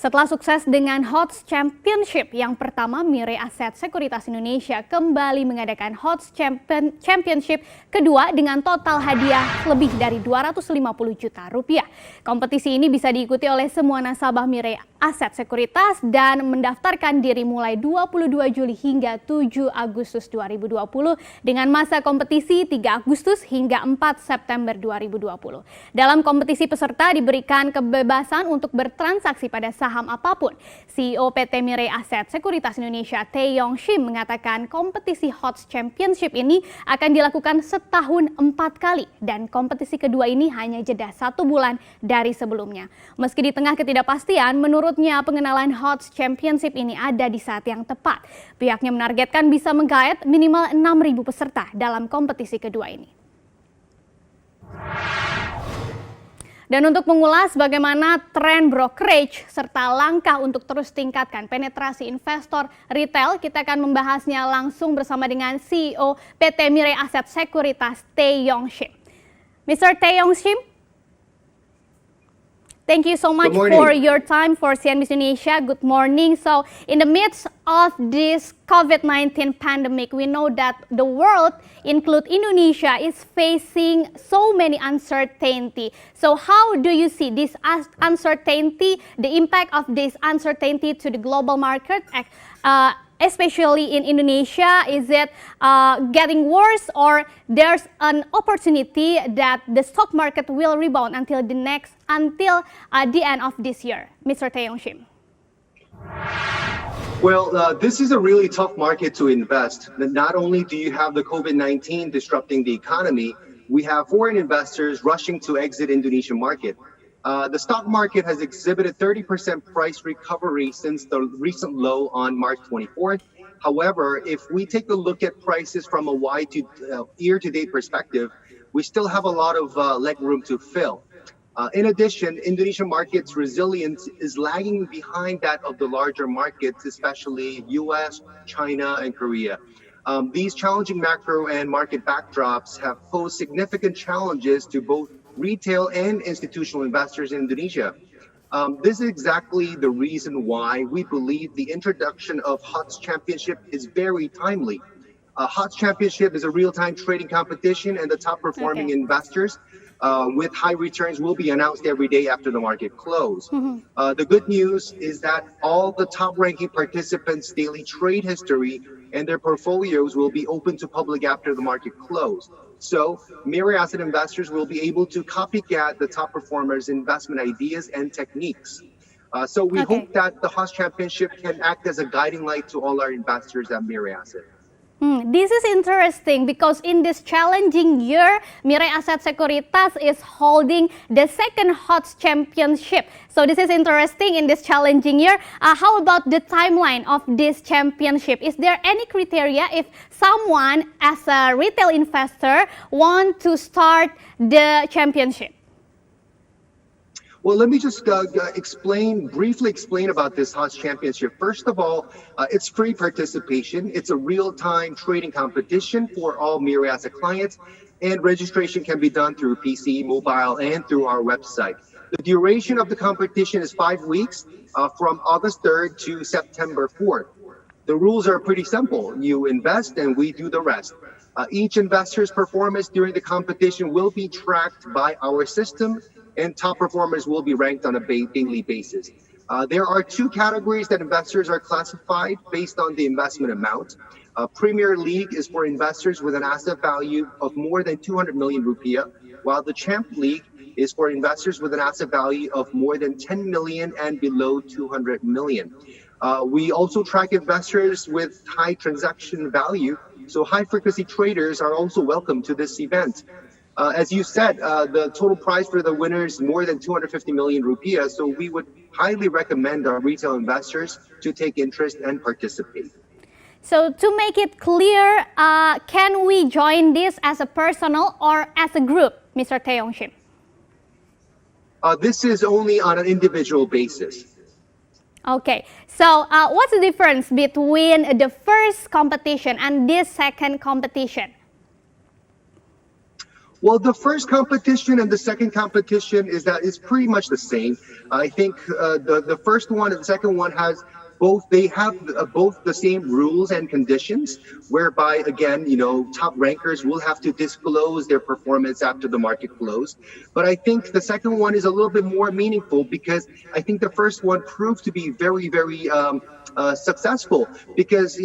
Setelah sukses dengan HOTS Championship yang pertama, Mirae Sekuritas Indonesia kembali mengadakan HOTS Championship kedua dengan total hadiah lebih dari 250 juta rupiah. Kompetisi ini bisa diikuti oleh semua nasabah Mirae Sekuritas dan mendaftarkan diri mulai 22 Juli hingga 7 Agustus 2020 dengan masa kompetisi 3 Agustus hingga 4 September 2020. Dalam kompetisi peserta diberikan kebebasan untuk bertransaksi pada saham apapun. CEO PT Mirae Sekuritas Indonesia Tae Yong Shim mengatakan kompetisi HOTS Championship ini akan dilakukan setahun 4 kali dan kompetisi kedua ini hanya jeda 1 bulan dari sebelumnya. Meski di tengah ketidakpastian, menurutnya pengenalan HOTS Championship ini ada di saat yang tepat. Pihaknya menargetkan bisa menggait minimal 6.000 peserta dalam kompetisi kedua ini. Dan untuk mengulas bagaimana tren brokerage serta langkah untuk terus tingkatkan penetrasi investor retail, kita akan membahasnya langsung bersama dengan CEO PT Mirae Sekuritas Tae Yong Shim. Mr. Tae Yong Shim, thank you so much for your time for CNBC Indonesia. Good morning. So, in the midst of this COVID-19 pandemic, we know that the world, include Indonesia, is facing so many uncertainty. So, how do you see this uncertainty, the impact of this uncertainty to the global market, especially in Indonesia? Is it getting worse, or there's an opportunity that the stock market will rebound until the end of this year? Mr. Tae Yong Shim. Well, this is a really tough market to invest. Not only do you have the COVID-19 disrupting the economy, we have foreign investors rushing to exit Indonesian market. The stock market has exhibited 30% price recovery since the recent low on March 24th. However, if we take a look at prices from a year-to-date perspective, we still have a lot of leg room to fill. In addition, Indonesian market's resilience is lagging behind that of the larger markets, especially US, China, and Korea. These challenging macro and market backdrops have posed significant challenges to both retail and institutional investors in Indonesia. This is exactly the reason why we believe the introduction of HOTS Championship is very timely. HOTS Championship is a real-time trading competition, and the top performing investors with high returns will be announced every day after the market close. The good news is that all the top-ranking participants' daily trade history and their portfolios will be open to public after the market close. So, Mirae Asset investors will be able to copycat the top performers' investment ideas and techniques. So we hope that the HOTS Championship can act as a guiding light to all our investors at Mirae Asset. This is interesting because in this challenging year, Mirae Sekuritas is holding the second HOTS Championship. So this is interesting in this challenging year. How about the timeline of this championship? Is there any criteria if someone as a retail investor want to start the championship? Well, let me just briefly explain about this HOTS Championship. First of all, it's free participation. It's a real-time trading competition for all Mirae Asset clients, and registration can be done through PC, mobile, and through our website. The duration of the competition is 5 weeks, from August 3rd to September 4th. The rules are pretty simple. You invest and we do the rest. Each investor's performance during the competition will be tracked by our system, and top performers will be ranked on a daily basis. There are 2 categories that investors are classified based on the investment amount. Premier League is for investors with an asset value of more than 200 million rupiah, while the Champ League is for investors with an asset value of more than 10 million and below 200 million. We also track investors with high transaction value, so high-frequency traders are also welcome to this event. As you said, the total prize for the winner is more than 250 million rupiah, so we would highly recommend our retail investors to take interest and participate. So to make it clear, can we join this as a personal or as a group, Mr. Tae Yong Shim? This is only on an individual basis. Okay, so what's the difference between the first competition and this second competition? Well, the first competition and the second competition is that it's pretty much the same. I think the first one and the second one has both. They have both the same rules and conditions, whereby again, top rankers will have to disclose their performance after the market close. But I think the second one is a little bit more meaningful because I think the first one proved to be very, very successful because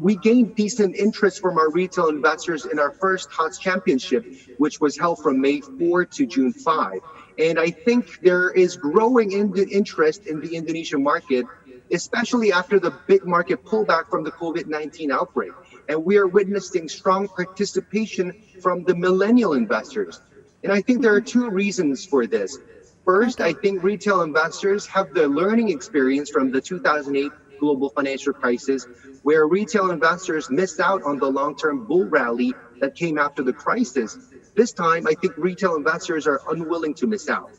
we gained decent interest from our retail investors in our first HOTS championship, which was held from May 4 to June 5. And I think there is growing interest in the Indonesian market, especially after the big market pullback from the COVID-19 outbreak. And we are witnessing strong participation from the millennial investors. And I think there are two reasons for this. First, I think retail investors have the learning experience from the 2008 global financial crisis, where retail investors missed out on the long-term bull rally that came after the crisis. This time, I think retail investors are unwilling to miss out.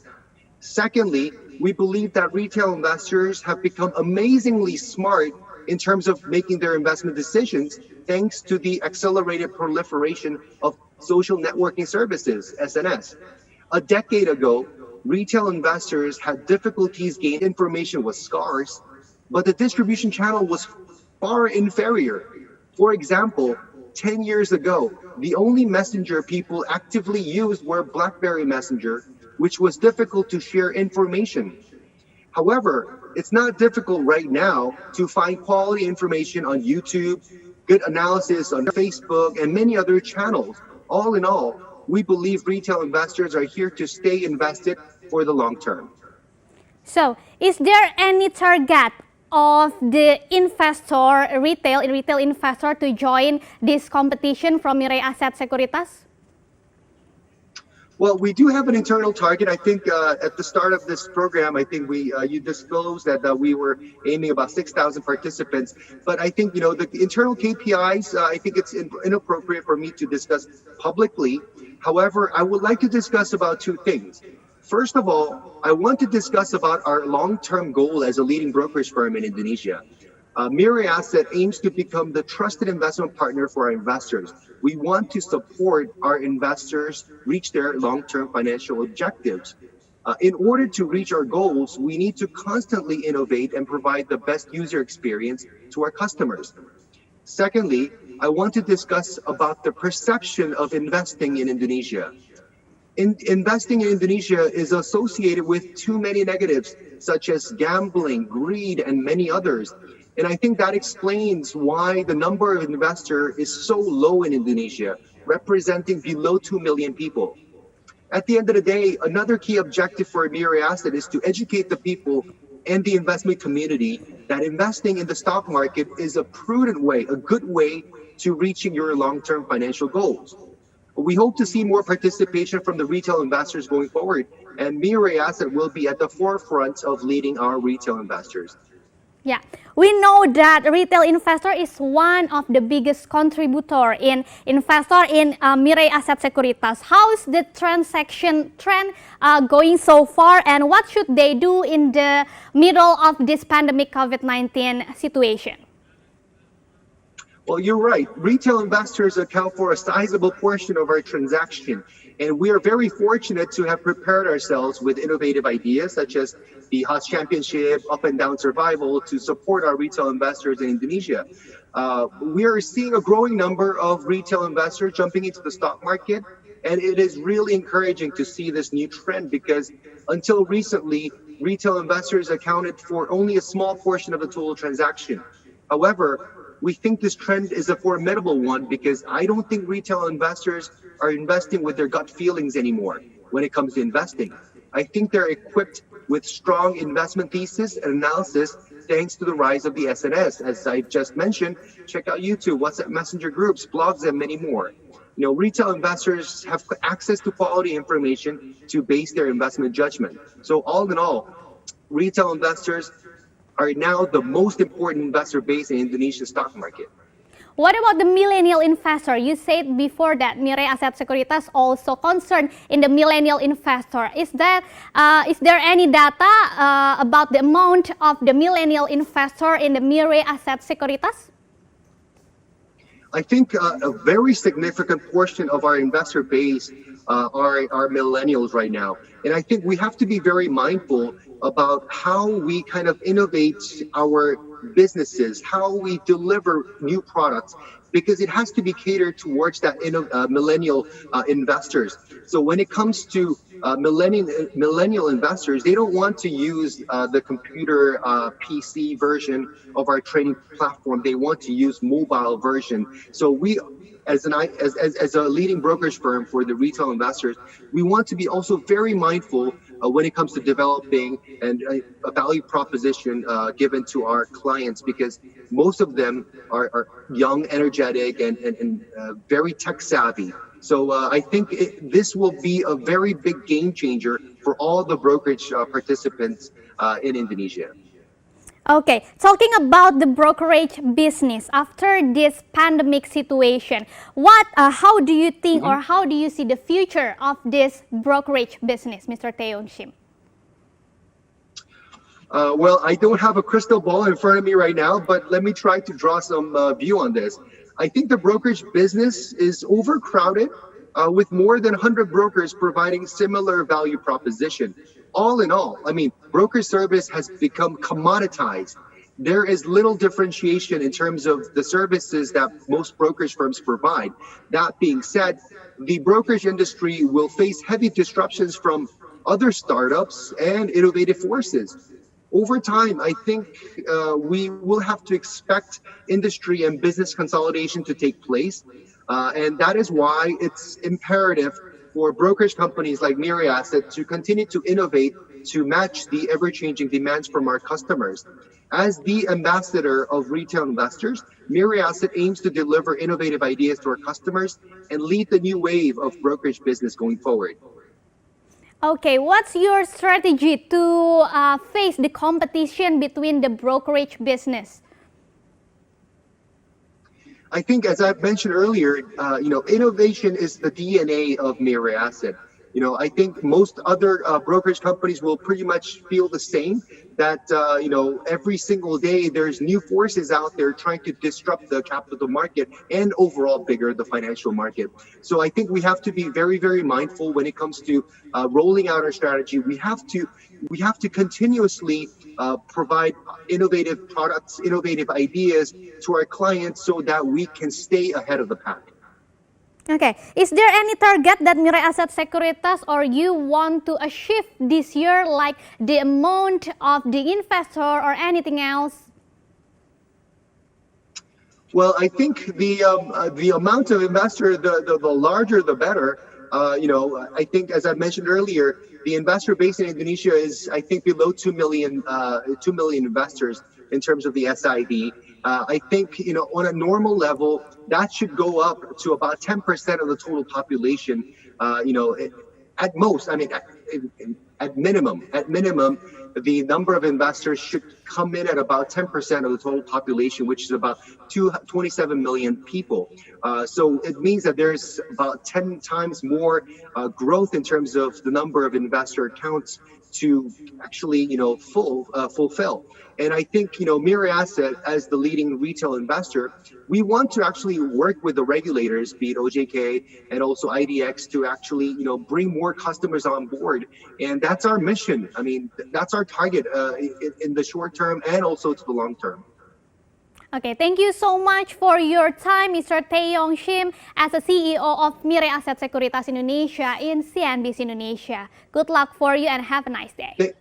Secondly, we believe that retail investors have become amazingly smart in terms of making their investment decisions, thanks to the accelerated proliferation of social networking services, SNS. A decade ago, retail investors had difficulties gaining information was scarce, but the distribution channel was far inferior. For example, 10 years ago, the only messenger people actively used were BlackBerry Messenger, which was difficult to share information. However, it's not difficult right now to find quality information on YouTube, good analysis on Facebook, and many other channels. All in all, we believe retail investors are here to stay invested for the long term. So, is there any target of the retail investor to join this competition from Mirae Asset Sekuritas? Well, we do have an internal target. I think at the start of this program, I think you disclosed that we were aiming about 6,000 participants. But I think the internal KPIs. I think it's inappropriate for me to discuss publicly. However, I would like to discuss about two things. First of all, I want to discuss about our long-term goal as a leading brokerage firm in Indonesia. Mirae Asset aims to become the trusted investment partner for our investors. We want to support our investors reach their long-term financial objectives. In order to reach our goals, we need to constantly innovate and provide the best user experience to our customers. Secondly, I want to discuss about the perception of investing in Indonesia. Investing in Indonesia is associated with too many negatives, such as gambling, greed, and many others. And I think that explains why the number of investors is so low in Indonesia, representing below 2 million people. At the end of the day, another key objective for Mirae Asset is to educate the people and the investment community that investing in the stock market is a prudent way, a good way to reaching your long-term financial goals. We hope to see more participation from the retail investors going forward, and Mirae Asset will be at the forefront of leading our retail investors. Yeah, we know that retail investor is one of the biggest contributor in Mirae Asset Sekuritas. How is the transaction trend going so far, and what should they do in the middle of this pandemic COVID-19 situation? Well, you're right. Retail investors account for a sizable portion of our transaction, and we are very fortunate to have prepared ourselves with innovative ideas such as the HOTS Championship, Up and Down Survival to support our retail investors in Indonesia. We are seeing a growing number of retail investors jumping into the stock market, and it is really encouraging to see this new trend because until recently, retail investors accounted for only a small portion of the total transaction. However, we think this trend is a formidable one because I don't think retail investors are investing with their gut feelings anymore when it comes to investing. I think they're equipped with strong investment thesis and analysis thanks to the rise of the SNS. As I just mentioned, check out YouTube, WhatsApp Messenger groups, blogs, and many more. Retail investors have access to quality information to base their investment judgment. So all in all, retail investors are now the most important investor base in Indonesia's stock market. What about the millennial investor? You said before that Mirae Asset Sekuritas also concerned in the millennial investor. Is there any data about the amount of the millennial investor in the Mirae Asset Sekuritas? I think a very significant portion of our investor base are millennials right now. And I think we have to be very mindful about how we kind of innovate our businesses, how we deliver new products, because it has to be catered towards that millennial investors. So when it comes to millennial investors, they don't want to use the computer PC version of our trading platform. They want to use mobile version. So we, as a leading brokerage firm for the retail investors, we want to be also very mindful when it comes to developing and a value proposition given to our clients, because most of them are young, energetic, and very tech savvy. So I think this will be a very big game changer for all the brokerage participants in Indonesia. Okay, talking about the brokerage business after this pandemic situation, how do you think or how do you see the future of this brokerage business, Mr. Tae Yong Shim? Well, I don't have a crystal ball in front of me right now, but let me try to draw some view on this. I think the brokerage business is overcrowded with more than 100 brokers providing similar value proposition. All in all, I mean, broker service has become commoditized. There is little differentiation in terms of the services that most brokerage firms provide. That being said, the brokerage industry will face heavy disruptions from other startups and innovative forces. Over time, I think we will have to expect industry and business consolidation to take place. And that is why it's imperative for brokerage companies like Mirae Asset to continue to innovate to match the ever-changing demands from our customers. As the ambassador of retail investors, Mirae Asset aims to deliver innovative ideas to our customers and lead the new wave of brokerage business going forward. Okay, what's your strategy to face the competition between the brokerage business? I think, as I've mentioned earlier, innovation is the DNA of Mirae Asset. I think most other brokerage companies will pretty much feel the same, that, every single day there's new forces out there trying to disrupt the capital market and overall bigger the financial market. So I think we have to be very, very mindful when it comes to rolling out our strategy. We have to continuously provide innovative products, innovative ideas to our clients so that we can stay ahead of the pack. Okay, is there any target that Mirae Asset Sekuritas or you want to achieve this year, like the amount of the investor or anything else? Well, I think the amount of investor, the larger the better. I think, as I mentioned earlier, the investor base in Indonesia is, I think, below 2 million investors in terms of the SID. I think, on a normal level, that should go up to about 10% of the total population. At most, I mean, at minimum, the number of investors should come in at about 10% of the total population, which is about 27 million people. So it means that there's about 10 times more growth in terms of the number of investor accounts to actually, fulfill. And I think, Mirae Asset, as the leading retail investor, we want to actually work with the regulators, be it OJK and also IDX, to actually, bring more customers on board. And that's our mission. I mean, that's our target in the short term and also to the long term. Okay, thank you so much for your time, Mr. Tae Yong Shim, as the CEO of Mirae Asset Sekuritas Indonesia in CNBC Indonesia. Good luck for you and have a nice day.